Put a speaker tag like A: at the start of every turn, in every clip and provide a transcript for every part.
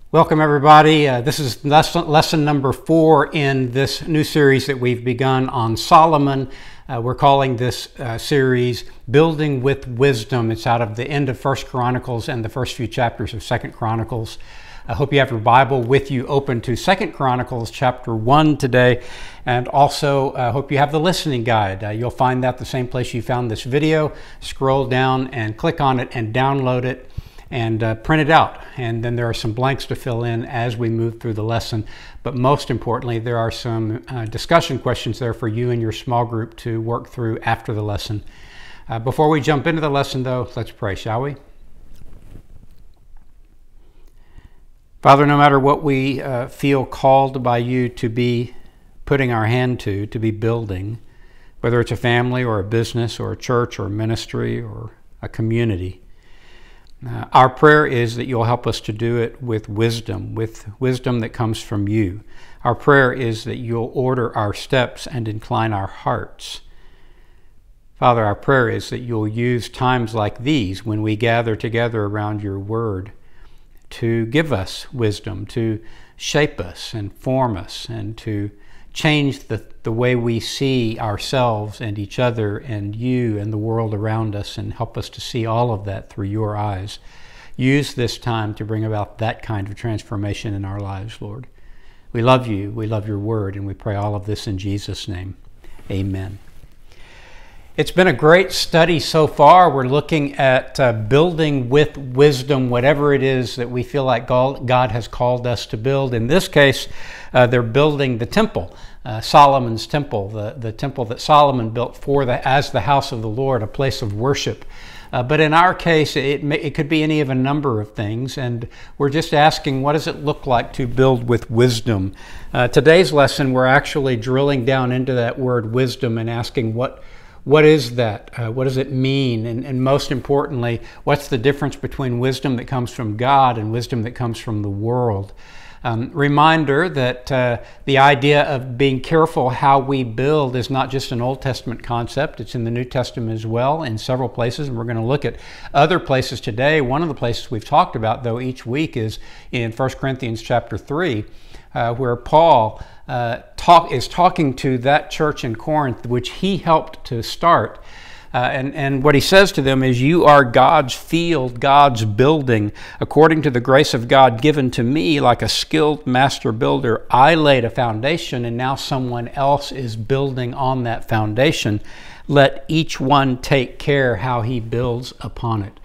A: Welcome everybody. This is lesson number 4 in this new series that we've begun on Solomon. We're calling this series Building with Wisdom. It's out of the end of 1 Chronicles and the first few chapters of 2 Chronicles. I hope you have your Bible with you open to 2 Chronicles chapter 1 today, and also I hope you have the listening guide. You'll find that the same place you found this video. Scroll down and click on it and download it and print it out. And then there are some blanks to fill in as we move through the lesson. But most importantly, there are some discussion questions there for you and your small group to work through after the lesson. Before we jump into the lesson though, let's pray, shall we? Father, no matter what we feel called by you to be putting our hand to be building, whether it's a family or a business or a church or a ministry or a community, our prayer is that you'll help us to do it with wisdom that comes from you. Our prayer is that you'll order our steps and incline our hearts. Father, our prayer is that you'll use times like these when we gather together around your word to give us wisdom, to shape us and form us, and to change the way we see ourselves and each other and you and the world around us, and help us to see all of that through your eyes. Use this time to bring about that kind of transformation in our lives, Lord. We love you, we love your word, and we pray all of this in Jesus' name. Amen. It's been a great study so far. We're looking at building with wisdom, whatever it is that we feel like God has called us to build. In this case, they're building the temple, Solomon's temple, the temple that Solomon built as the house of the Lord, a place of worship. But in our case, it could be any of a number of things, and we're just asking, what does it look like to build with wisdom? Today's lesson, we're actually drilling down into that word wisdom and asking what is that? What does it mean? And most importantly, what's the difference between wisdom that comes from God and wisdom that comes from the world? Reminder that the idea of being careful how we build is not just an Old Testament concept. It's in the New Testament as well in several places, and we're going to look at other places today. One of the places we've talked about, though, each week is in 1 Corinthians chapter 3, where Paul is talking to that church in Corinth, which he helped to start. And what he says to them is, you are God's field, God's building. According to the grace of God given to me, like a skilled master builder, I laid a foundation, and now someone else is building on that foundation. Let each one take care how he builds upon it.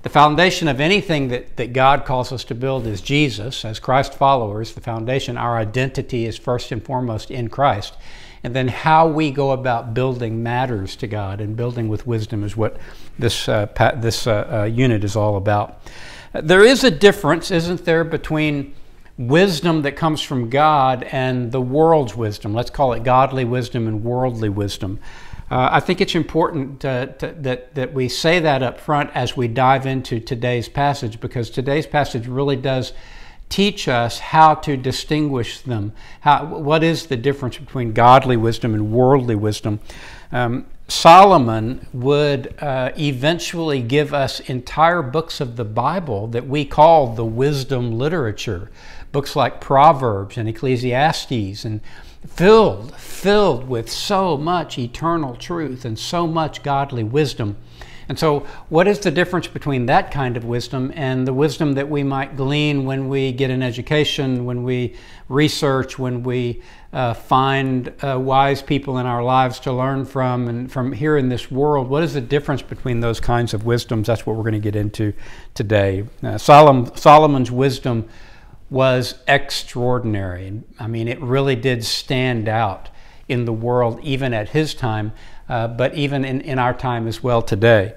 A: The foundation of anything that God calls us to build is Jesus. As Christ followers, the foundation, our identity is first and foremost in Christ. And then how we go about building matters to God, and building with wisdom is what this unit is all about. There is a difference, isn't there, between wisdom that comes from God and the world's wisdom. Let's call it godly wisdom and worldly wisdom. I think it's important that we say that up front as we dive into today's passage, because today's passage really does teach us how to distinguish them. What is the difference between godly wisdom and worldly wisdom? Solomon would eventually give us entire books of the Bible that we call the wisdom literature. Books like Proverbs and Ecclesiastes, and filled with so much eternal truth and so much godly wisdom. And so what is the difference between that kind of wisdom and the wisdom that we might glean when we get an education, when we research, when we find wise people in our lives to learn from, and from here in this world? What is the difference between those kinds of wisdoms? That's what we're going to get into today. Solomon's wisdom was extraordinary. I mean, it really did stand out in the world, even at his time, but even in our time as well today.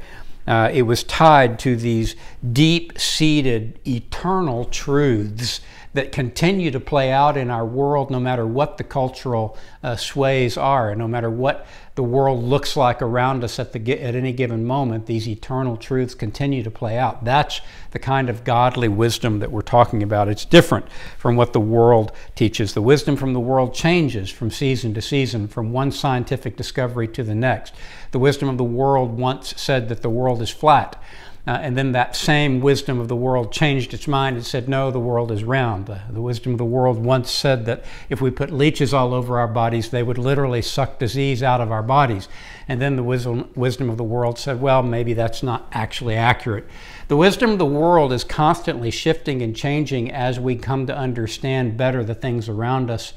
A: It was tied to these deep-seated, eternal truths that continue to play out in our world, no matter what the cultural sways are, and no matter what the world looks like around us at any given moment. These eternal truths continue to play out. That's the kind of godly wisdom that we're talking about. It's different from what the world teaches. The wisdom from the world changes from season to season, from one scientific discovery to the next. The wisdom of the world once said that the world is flat. And then that same wisdom of the world changed its mind and said, no, the world is round. The wisdom of the world once said that if we put leeches all over our bodies, they would literally suck disease out of our bodies. And then the wisdom of the world said, well, maybe that's not actually accurate. The wisdom of the world is constantly shifting and changing as we come to understand better the things around us.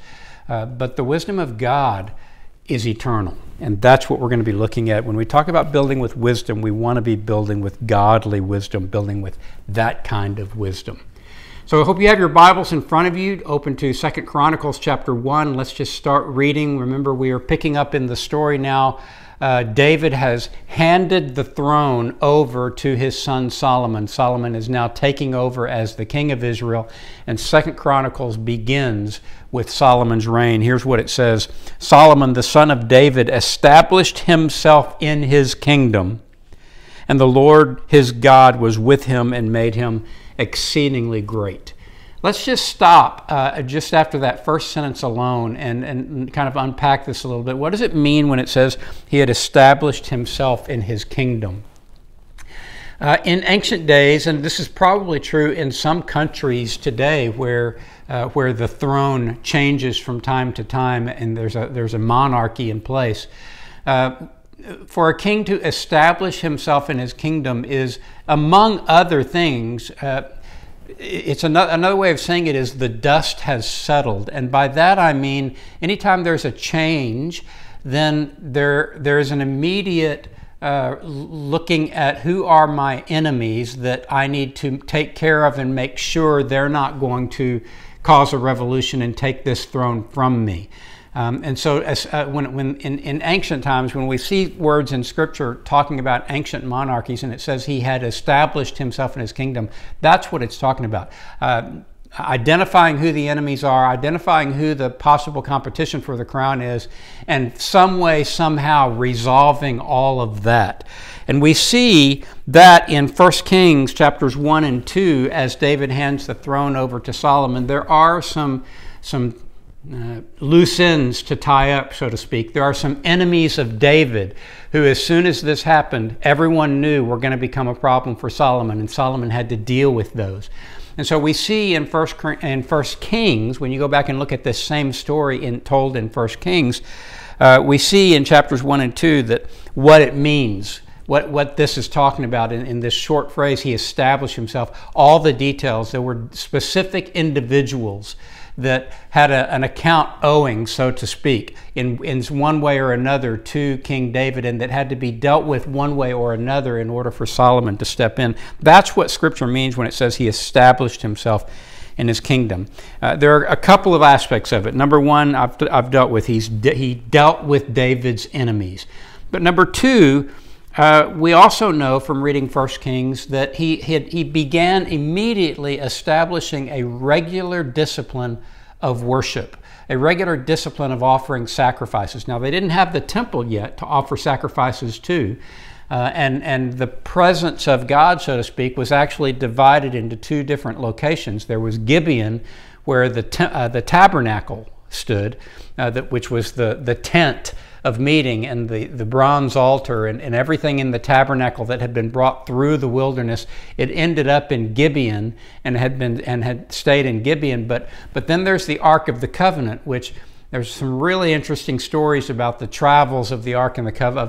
A: But the wisdom of God is eternal. And that's what we're going to be looking at. When we talk about building with wisdom, we want to be building with godly wisdom, building with that kind of wisdom. So I hope you have your Bibles in front of you, open to 2 Chronicles chapter 1. Let's just start reading. Remember, we are picking up in the story now. David has handed the throne over to his son Solomon. Solomon is now taking over as the king of Israel, and 2 Chronicles begins with Solomon's reign. Here's what it says. Solomon, the son of David, established himself in his kingdom, and the Lord his God was with him and made him exceedingly great. Let's just stop just after that first sentence alone and kind of unpack this a little bit. What does it mean when it says he had established himself in his kingdom? In ancient days, and this is probably true in some countries today where the throne changes from time to time and there's a monarchy in place, for a king to establish himself in his kingdom is, among other things, it's another way of saying it is the dust has settled. And by that I mean anytime there's a change, then there is an immediate looking at who are my enemies that I need to take care of and make sure they're not going to cause a revolution and take this throne from me. And so when in ancient times, when we see words in Scripture talking about ancient monarchies and it says he had established himself in his kingdom, that's what it's talking about. Identifying who the enemies are, identifying who the possible competition for the crown is, and some way, somehow resolving all of that. And we see that in 1 Kings chapters 1 and 2, as David hands the throne over to Solomon, there are some loose ends to tie up, so to speak. There are some enemies of David who, as soon as this happened, everyone knew were going to become a problem for Solomon, and Solomon had to deal with those. And so we see in 1 Kings, when you go back and look at this same story told in 1 Kings, we see in chapters 1 and 2 that what it means, what this is talking about in this short phrase, he established himself, all the details. There were specific individuals that had an account owing, so to speak, in one way or another to King David, and that had to be dealt with one way or another in order for Solomon to step in. That's what Scripture means when it says he established himself in his kingdom. There are a couple of aspects of it. Number one, I've dealt with. He dealt with David's enemies. But number two, we also know from reading 1 Kings that he began immediately establishing a regular discipline of worship, a regular discipline of offering sacrifices. Now, they didn't have the temple yet to offer sacrifices to, and the presence of God, so to speak, was actually divided into two different locations. There was Gibeon, where the tabernacle stood, which was the tent of meeting, and the bronze altar and everything in the tabernacle that had been brought through the wilderness. It ended up in Gibeon and had stayed in Gibeon. But then there's the Ark of the Covenant, which there's some really interesting stories about the travels of the Ark of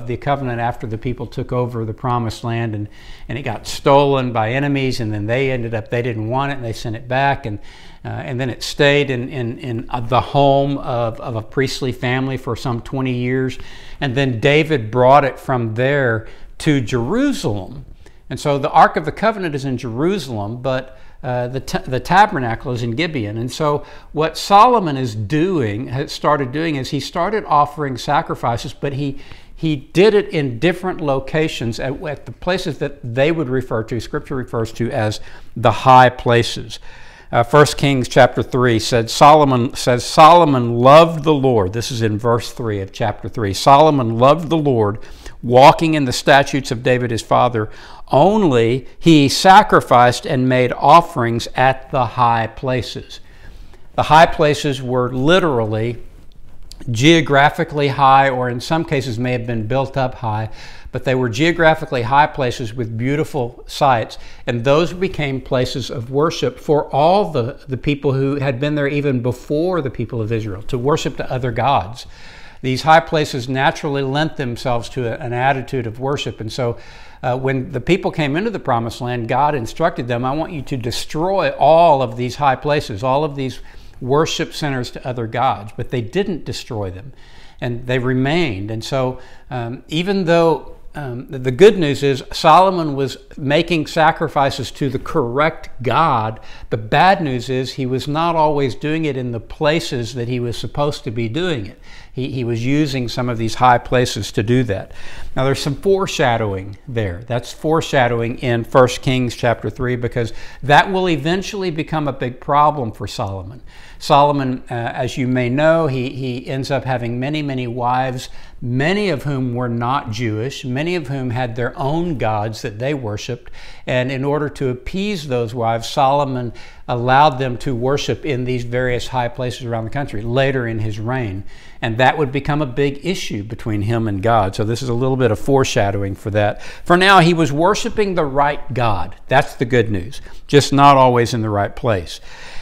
A: the Covenant after the people took over the Promised Land, and it got stolen by enemies, and then they didn't want it and they sent it back, and then it stayed in the home of a priestly family for some 20 years. And then David brought it from there to Jerusalem. And so the Ark of the Covenant is in Jerusalem, but the tabernacle is in Gibeon. And so what Solomon started doing is he started offering sacrifices, but he did it in different locations at the places that they would refer to, Scripture refers to as the high places. 1 Kings chapter 3 Solomon loved the Lord. This is in verse 3 of chapter 3. Solomon loved the Lord, walking in the statutes of David his father. Only he sacrificed and made offerings at the high places. The high places were literally geographically high, or in some cases may have been built up high, but they were geographically high places with beautiful sights, and those became places of worship for all the people who had been there even before the people of Israel, to worship to other gods. These high places naturally lent themselves to an attitude of worship, and so when the people came into the Promised Land, God instructed them, I want you to destroy all of these high places, all of these worship centers to other gods, but they didn't destroy them, and they remained. And so even though the good news is Solomon was making sacrifices to the correct God, the bad news is he was not always doing it in the places that he was supposed to be doing it. He was using some of these high places to do that. Now there's some foreshadowing there. That's foreshadowing in 1 Kings chapter 3, because that will eventually become a big problem for Solomon. Solomon, as you may know, he ends up having many, many wives, many of whom were not Jewish, many of whom had their own gods that they worshiped. And in order to appease those wives, Solomon allowed them to worship in these various high places around the country later in his reign. And that would become a big issue between him and God. So this is a little bit of foreshadowing for that. For now, he was worshiping the right God. That's the good news, just not always in the right place.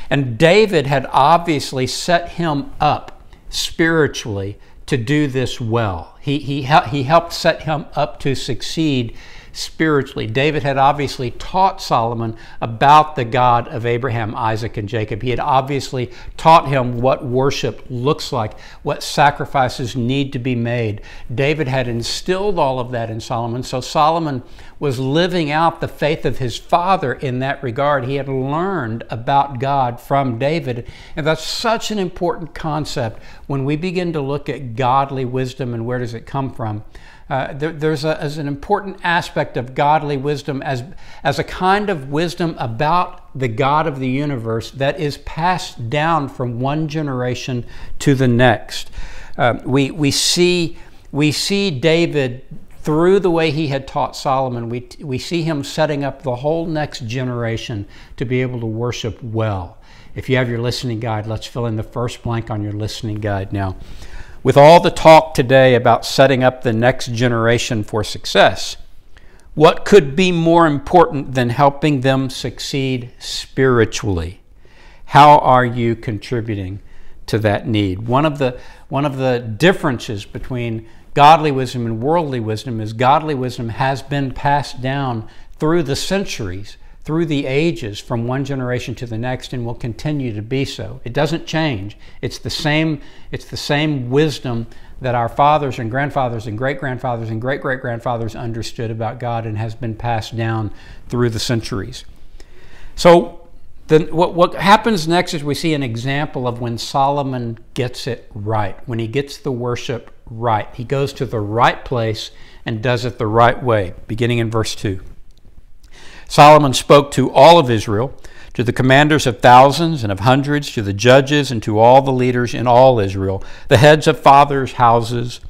A: And David had obviously set him up spiritually to do this well. He helped set him up to succeed spiritually. David had obviously taught Solomon about the God of Abraham, Isaac, and Jacob. He had obviously taught him what worship looks like, what sacrifices need to be made. David had instilled all of that in Solomon, so Solomon was living out the faith of his father in that regard. He had learned about God from David, and that's such an important concept when we begin to look at godly wisdom and where does it come from. There's an important aspect of godly wisdom as a kind of wisdom about the God of the universe that is passed down from one generation to the next. We see David, through the way he had taught Solomon, we see him setting up the whole next generation to be able to worship well. If you have your listening guide, let's fill in the first blank on your listening guide now. With all the talk today about setting up the next generation for success, what could be more important than helping them succeed spiritually? How are you contributing to that need? One of the differences between godly wisdom and worldly wisdom is godly wisdom has been passed down through the centuries, through the ages, from one generation to the next, and will continue to be so. It doesn't change. It's the same wisdom that our fathers and grandfathers and great-grandfathers and great-great-grandfathers understood about God, and has been passed down through the centuries. So what happens next is we see an example of when Solomon gets it right, when he gets the worship right. He goes to the right place and does it the right way, beginning in verse 2. Solomon spoke to all of Israel, to the commanders of thousands and of hundreds, to the judges and to all the leaders in all Israel, the heads of fathers' houses.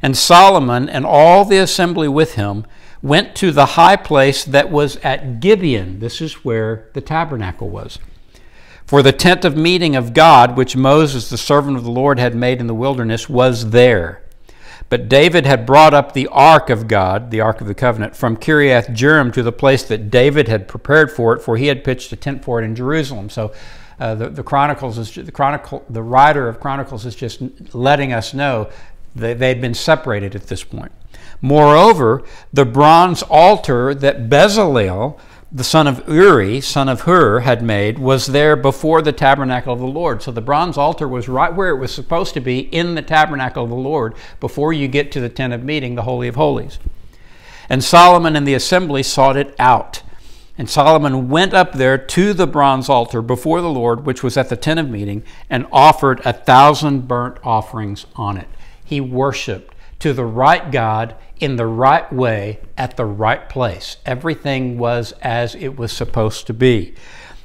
A: And Solomon and all the assembly with him went to the high place that was at Gibeon. This is where the tabernacle was. For the tent of meeting of God, which Moses, the servant of the Lord, had made in the wilderness, was there. But David had brought up the ark of God, the ark of the covenant, from Kiriath Jearim to the place that David had prepared for it, for he had pitched a tent for it in Jerusalem. So the writer of Chronicles is just letting us know that they'd been separated at this point. Moreover, the bronze altar that Bezalel, the son of Uri, son of Hur, had made, was there before the tabernacle of the Lord. So the bronze altar was right where it was supposed to be, in the tabernacle of the Lord, before you get to the tent of meeting, the Holy of Holies. And Solomon and the assembly sought it out. And Solomon went up there to the bronze altar before the Lord, which was at the tent of meeting, and offered 1,000 burnt offerings on it. He worshiped to the right God in the right way at the right place. Everything was as it was supposed to be.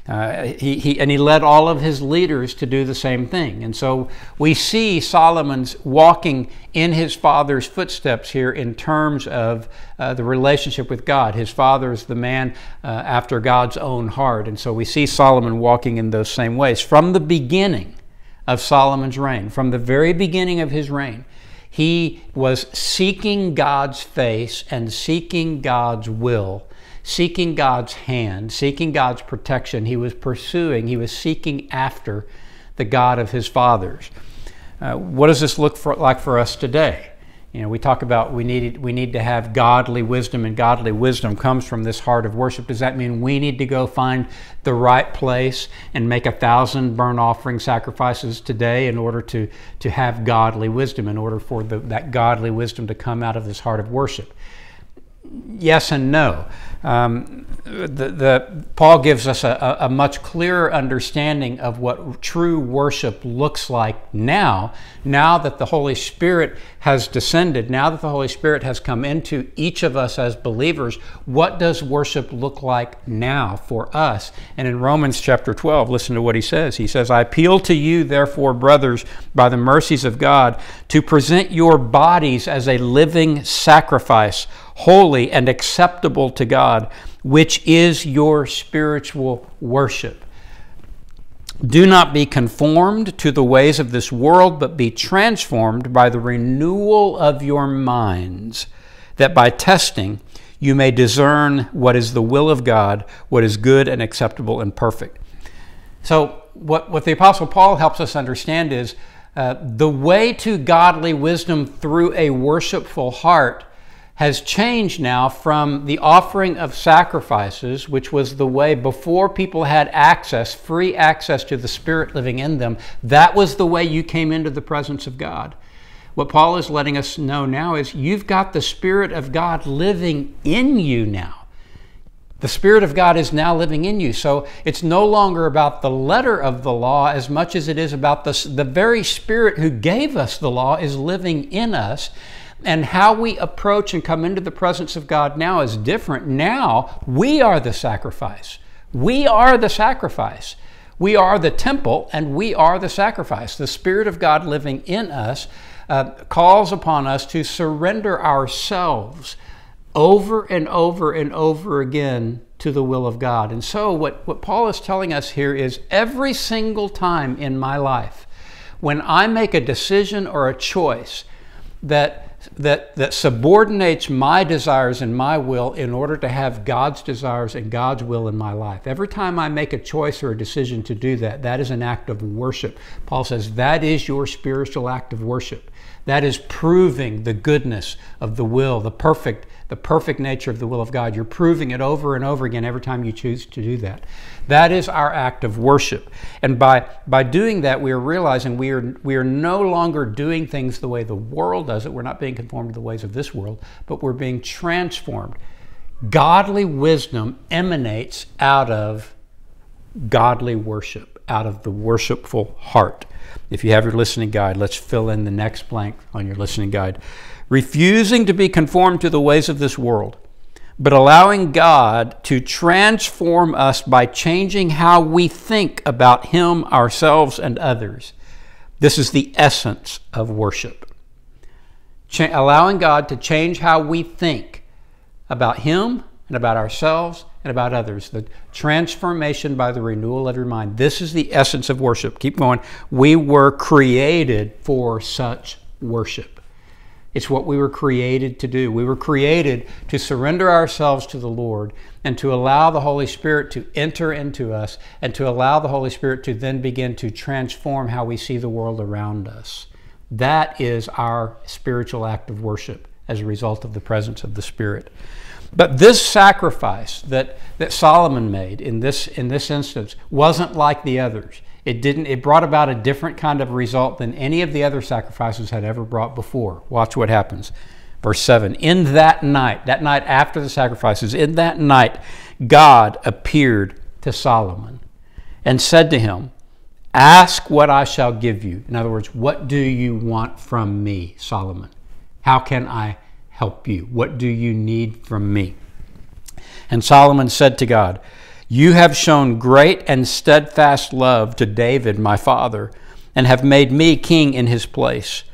A: He led all of his leaders to do the same thing. And so we see Solomon's walking in his father's footsteps here in terms of the relationship with God. His father is the man after God's own heart. And so we see Solomon walking in those same ways. From the beginning of Solomon's reign. From the very beginning of his reign, he was seeking God's face and seeking God's will, seeking God's hand, seeking God's protection. He was seeking after the God of his fathers. What does this look like for us today? We talk about we need to have godly wisdom, and godly wisdom comes from this heart of worship. Does that mean we need to go find the right place and make 1,000 burnt offering sacrifices today in order to have godly wisdom, in order for that godly wisdom to come out of this heart of worship? Yes and no. Paul gives us a much clearer understanding of what true worship looks like now that the Holy Spirit has descended, now that the Holy Spirit has come into each of us as believers. What does worship look like now for us? And in Romans chapter 12, listen to what he says. He says, "I appeal to you, therefore, brothers, by the mercies of God, to present your bodies as a living sacrifice, holy and acceptable to God, which is your spiritual worship. Do not be conformed to the ways of this world, but be transformed by the renewal of your minds, that by testing you may discern what is the will of God, what is good and acceptable and perfect." So what the Apostle Paul helps us understand is the way to godly wisdom through a worshipful heart has changed now from the offering of sacrifices, which was the way before people had access, free access to the Spirit living in them. That was the way you came into the presence of God. What Paul is letting us know now is you've got the Spirit of God living in you now. The Spirit of God is now living in you. So it's no longer about the letter of the law as much as it is about the very Spirit who gave us the law is living in us. And how we approach and come into the presence of God now is different. Now we are the sacrifice. We are the sacrifice. We are the temple and we are the sacrifice. The Spirit of God living in us calls upon us to surrender ourselves over and over and over again to the will of God. And so what Paul is telling us here is every single time in my life when I make a decision or a choice that subordinates my desires and my will in order to have God's desires and God's will in my life. Every time I make a choice or a decision to do that, that is an act of worship. Paul says that is your spiritual act of worship. That is proving the goodness of the will, the perfect nature of the will of God. You're proving it over and over again every time you choose to do that. That is our act of worship. And by doing that, we are realizing we are no longer doing things the way the world does it. We're not being conformed to the ways of this world, but we're being transformed. Godly wisdom emanates out of godly worship, out of the worshipful heart. If you have your listening guide, let's fill in the next blank on your listening guide. Refusing to be conformed to the ways of this world, but allowing God to transform us by changing how we think about Him, ourselves, and others. This is the essence of worship. Allowing God to change how we think about Him and about ourselves and about others. The transformation by the renewal of your mind. This is the essence of worship. Keep going. We were created for such worship. It's what we were created to do. We were created to surrender ourselves to the Lord and to allow the Holy Spirit to enter into us and to allow the Holy Spirit to then begin to transform how we see the world around us. That is our spiritual act of worship as a result of the presence of the Spirit. But this sacrifice that Solomon made in this instance wasn't like the others. It brought about a different kind of result than any of the other sacrifices had ever brought before. Watch what happens. Verse 7, in that night after the sacrifices, in that night, God appeared to Solomon and said to him, ask what I shall give you. In other words, what do you want from me, Solomon? How can I help you? What do you need from me? And Solomon said to God, you have shown great and steadfast love to David, my father, and have made me king in his place.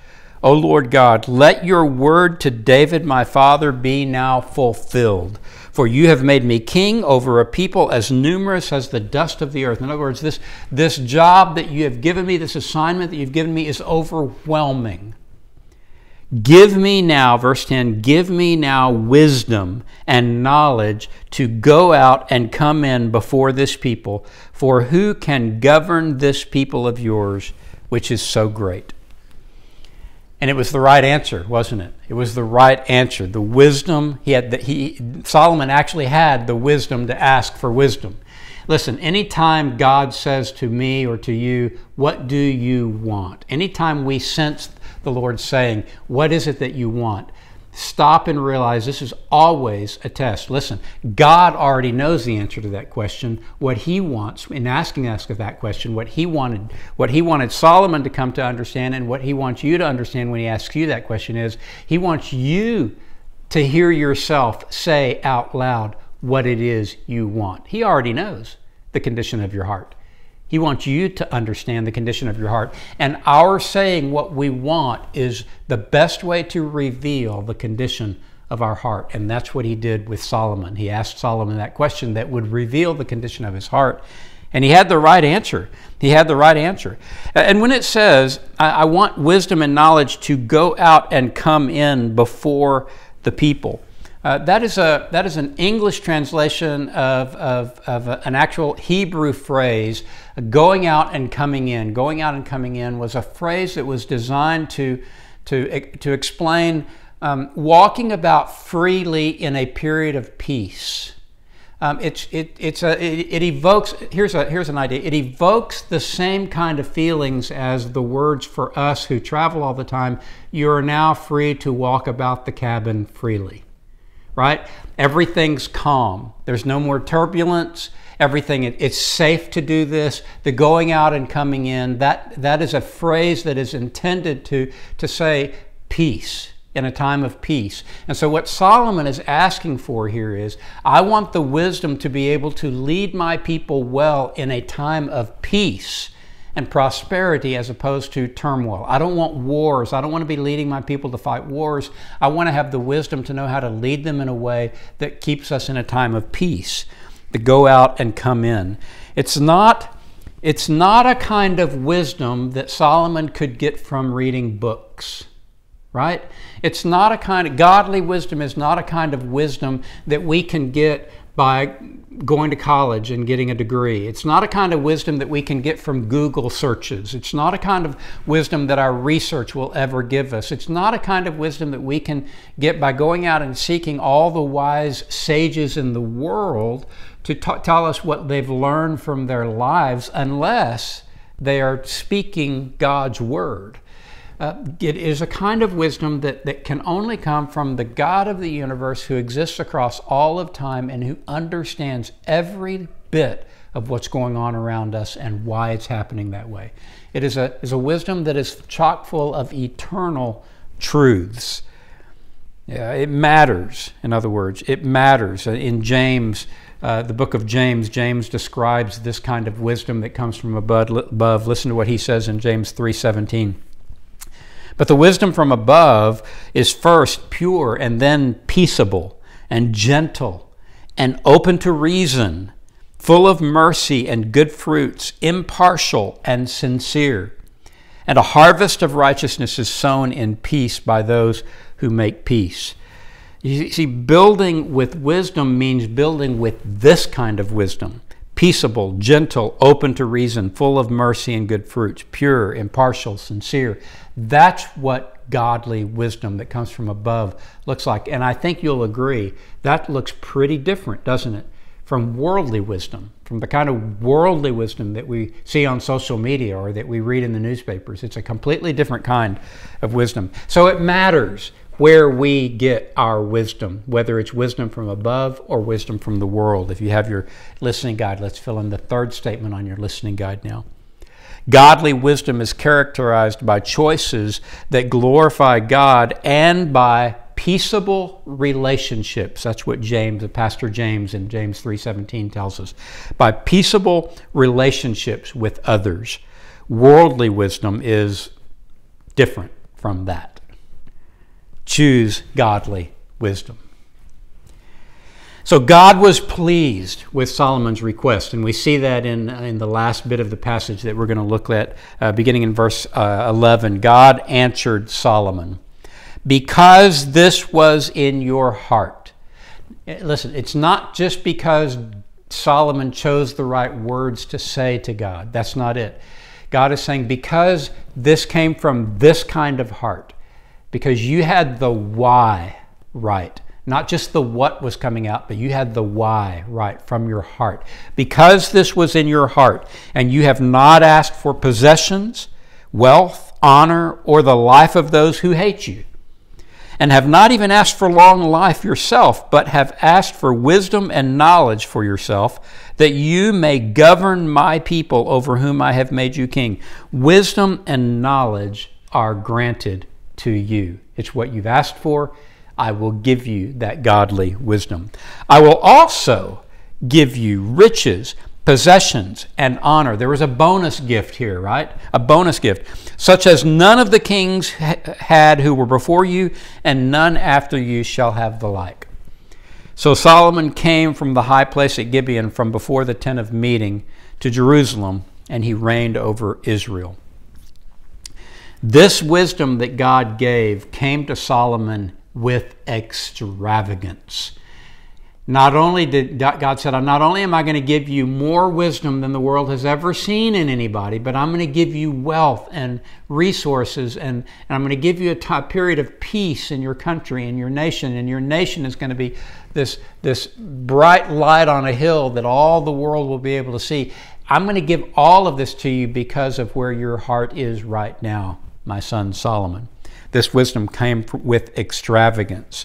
A: O Lord God, let your word to David, my father, be now fulfilled. For you have made me king over a people as numerous as the dust of the earth. In other words, this job that you have given me, this assignment that you've given me is overwhelming. Give me now, verse 10, give me now wisdom and knowledge to go out and come in before this people. For who can govern this people of yours, which is so great? And it was the right answer, wasn't it? It was the right answer. The wisdom Solomon actually had the wisdom to ask for wisdom. Listen, anytime God says to me or to you, what do you want? Anytime we sense the Lord saying, what is it that you want? Stop and realize this is always a test. Listen, God already knows the answer to that question, what he wants in asking us that question, what he wanted Solomon to come to understand, and what he wants you to understand when he asks you that question is, he wants you to hear yourself say out loud what it is you want. He already knows the condition of your heart. He wants you to understand the condition of your heart. And our saying what we want is the best way to reveal the condition of our heart. And that's what he did with Solomon. He asked Solomon that question that would reveal the condition of his heart. And he had the right answer. He had the right answer. And when it says, I want wisdom and knowledge to go out and come in before the people, that is an English translation of an actual Hebrew phrase. Going out and coming in. Going out and coming in was a phrase that was designed to explain walking about freely in a period of peace. It evokes. Here's an idea. It evokes the same kind of feelings as the words for us who travel all the time. You are now free to walk about the cabin freely. Right? Everything's calm. There's no more turbulence. Everything, it's safe to do this. The going out and coming in, that is a phrase that is intended to say peace, in a time of peace. And so what Solomon is asking for here is, I want the wisdom to be able to lead my people well in a time of peace and prosperity as opposed to turmoil. I don't want wars. I don't want to be leading my people to fight wars. I want to have the wisdom to know how to lead them in a way that keeps us in a time of peace, to go out and come in. It's not a kind of wisdom that Solomon could get from reading books, right? It's not a kind of, godly wisdom is not a kind of wisdom that we can get by going to college and getting a degree. It's not a kind of wisdom that we can get from Google searches. It's not a kind of wisdom that our research will ever give us. It's not a kind of wisdom that we can get by going out and seeking all the wise sages in the world to tell us what they've learned from their lives, unless they are speaking God's word. It is a kind of wisdom that can only come from the God of the universe, who exists across all of time and who understands every bit of what's going on around us and why it's happening that way. It is a wisdom that is chock full of eternal truths. It matters, in other words. It matters. In James, the book of James, James describes this kind of wisdom that comes from above. Listen to what he says in James 3:17. But the wisdom from above is first pure, and then peaceable and gentle and open to reason, full of mercy and good fruits, impartial and sincere. And a harvest of righteousness is sown in peace by those who make peace. You see, building with wisdom means building with this kind of wisdom. Peaceable, gentle, open to reason, full of mercy and good fruits, pure, impartial, sincere. That's what godly wisdom that comes from above looks like. And I think you'll agree, that looks pretty different, doesn't it, from worldly wisdom, from the kind of worldly wisdom that we see on social media or that we read in the newspapers. It's a completely different kind of wisdom. So it matters where we get our wisdom, whether it's wisdom from above or wisdom from the world. If you have your listening guide, let's fill in the third statement on your listening guide now. Godly wisdom is characterized by choices that glorify God and by peaceable relationships. That's what Pastor James in James 3:17 tells us. By peaceable relationships with others. Worldly wisdom is different from that. Choose godly wisdom. So God was pleased with Solomon's request, and we see that in the last bit of the passage that we're going to look at, beginning in verse 11. God answered Solomon, because this was in your heart. Listen, it's not just because Solomon chose the right words to say to God. That's not it. God is saying, because this came from this kind of heart, because you had the why right. Not just the what was coming out, but you had the why right from your heart. Because this was in your heart, and you have not asked for possessions, wealth, honor, or the life of those who hate you, and have not even asked for long life yourself, but have asked for wisdom and knowledge for yourself, that you may govern my people over whom I have made you king. Wisdom and knowledge are granted to you. It's what you've asked for. I will give you that godly wisdom. I will also give you riches, possessions, and honor. There was a bonus gift here, right? A bonus gift, such as none of the kings had who were before you, and none after you shall have the like. So Solomon came from the high place at Gibeon, from before the tent of meeting, to Jerusalem, and he reigned over Israel. This wisdom that God gave came to Solomon with extravagance. Not only did God said, not only am I going to give you more wisdom than the world has ever seen in anybody, but I'm going to give you wealth and resources, and I'm going to give you a period of peace in your country and your nation is going to be this bright light on a hill that all the world will be able to see. I'm going to give all of this to you because of where your heart is right now, my son Solomon. This wisdom came with extravagance.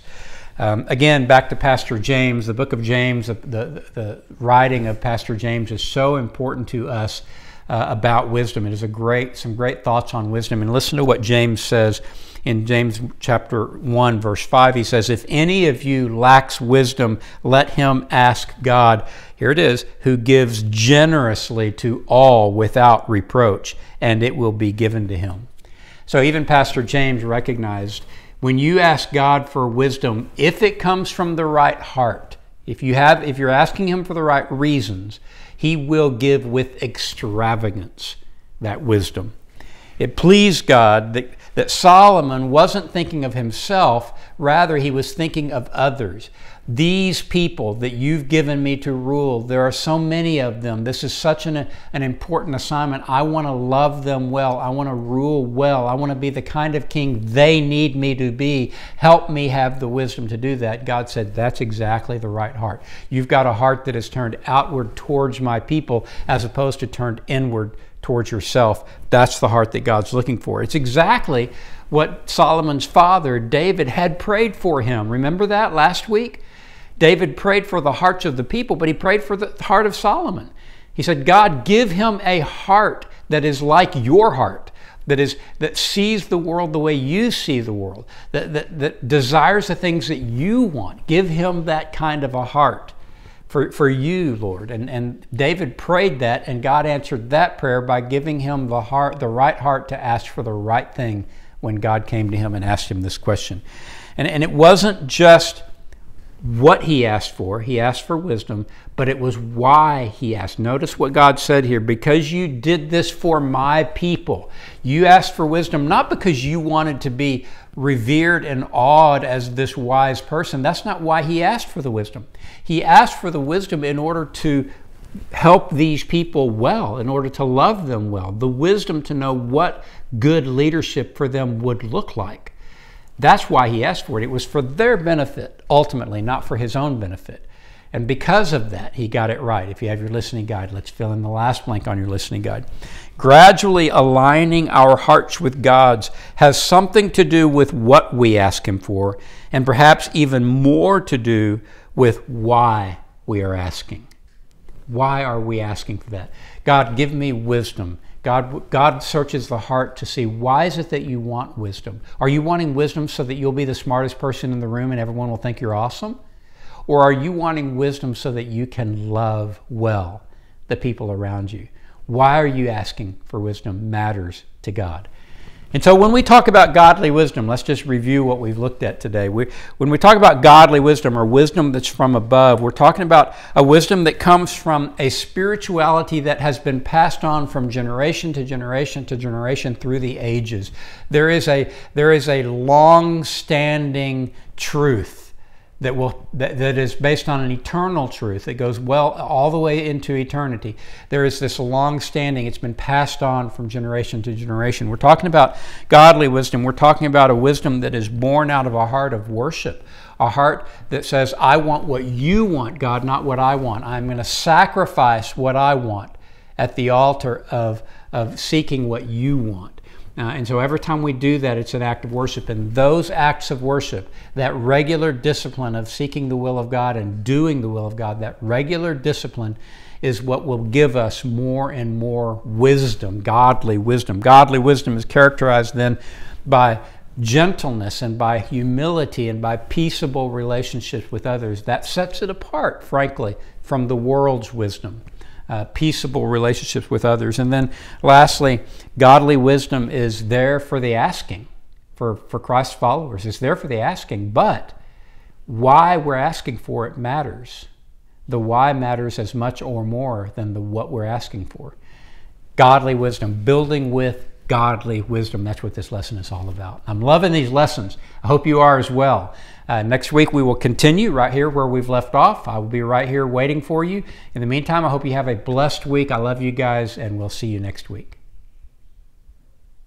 A: Again, back to Pastor James, the book of James, the writing of Pastor James is so important to us about wisdom. It is some great thoughts on wisdom. And listen to what James says in James chapter 1, verse 5. He says, if any of you lacks wisdom, let him ask God, here it is, who gives generously to all without reproach, and it will be given to him. So even Pastor James recognized, when you ask God for wisdom, if it comes from the right heart, if you're asking him for the right reasons, he will give with extravagance that wisdom. It pleased God that Solomon wasn't thinking of himself, rather he was thinking of others. These people that you've given me to rule, there are so many of them. This is such an important assignment. I want to love them well. I want to rule well. I want to be the kind of king they need me to be. Help me have the wisdom to do that. God said, that's exactly the right heart. You've got a heart that is turned outward towards my people as opposed to turned inward towards yourself. That's the heart that God's looking for. It's exactly what Solomon's father, David, had prayed for him. Remember that last week? David prayed for the hearts of the people, but he prayed for the heart of Solomon. He said, God, give him a heart that is like your heart, that sees the world the way you see the world, that desires the things that you want. Give him that kind of a heart for you, Lord. And David prayed that, and God answered that prayer by giving him the right heart to ask for the right thing when God came to him and asked him this question. And it wasn't just what he asked for wisdom, but it was why he asked. Notice what God said here, because you did this for my people. You asked for wisdom not because you wanted to be revered and awed as this wise person. That's not why he asked for the wisdom. He asked for the wisdom in order to help these people well, in order to love them well, the wisdom to know what good leadership for them would look like. That's why he asked for it. It was for their benefit, ultimately, not for his own benefit. And because of that, he got it right. If you have your listening guide, let's fill in the last blank on your listening guide. Gradually aligning our hearts with God's has something to do with what we ask him for, and perhaps even more to do with why we are asking. Why are we asking for that? God, give me wisdom. God searches the heart to see, why is it that you want wisdom? Are you wanting wisdom so that you'll be the smartest person in the room and everyone will think you're awesome? Or are you wanting wisdom so that you can love well the people around you? Why are you asking for wisdom matters to God. And so when we talk about godly wisdom, let's just review what we've looked at today. When we talk about godly wisdom or wisdom that's from above, we're talking about a wisdom that comes from a spirituality that has been passed on from generation to generation to generation through the ages. There is a long-standing truth that is based on an eternal truth that goes well all the way into eternity. There is this long-standing, it's been passed on from generation to generation. We're talking about godly wisdom. We're talking about a wisdom that is born out of a heart of worship, a heart that says, I want what you want, God, not what I want. I'm going to sacrifice what I want at the altar of seeking what you want. And so every time we do that, it's an act of worship. And those acts of worship, that regular discipline of seeking the will of God and doing the will of God, that regular discipline is what will give us more and more wisdom, godly wisdom. Godly wisdom is characterized then by gentleness and by humility and by peaceable relationships with others. That sets it apart, frankly, from the world's wisdom. Peaceable relationships with others. And then lastly, godly wisdom is there for the asking, for Christ's followers. It's there for the asking, but why we're asking for it matters. The why matters as much or more than the what we're asking for. Godly wisdom, building with godly wisdom. That's what this lesson is all about. I'm loving these lessons. I hope you are as well. Next week we will continue right here where we've left off. I will be right here waiting for you. In the meantime, I hope you have a blessed week. I love you guys, and we'll see you next week.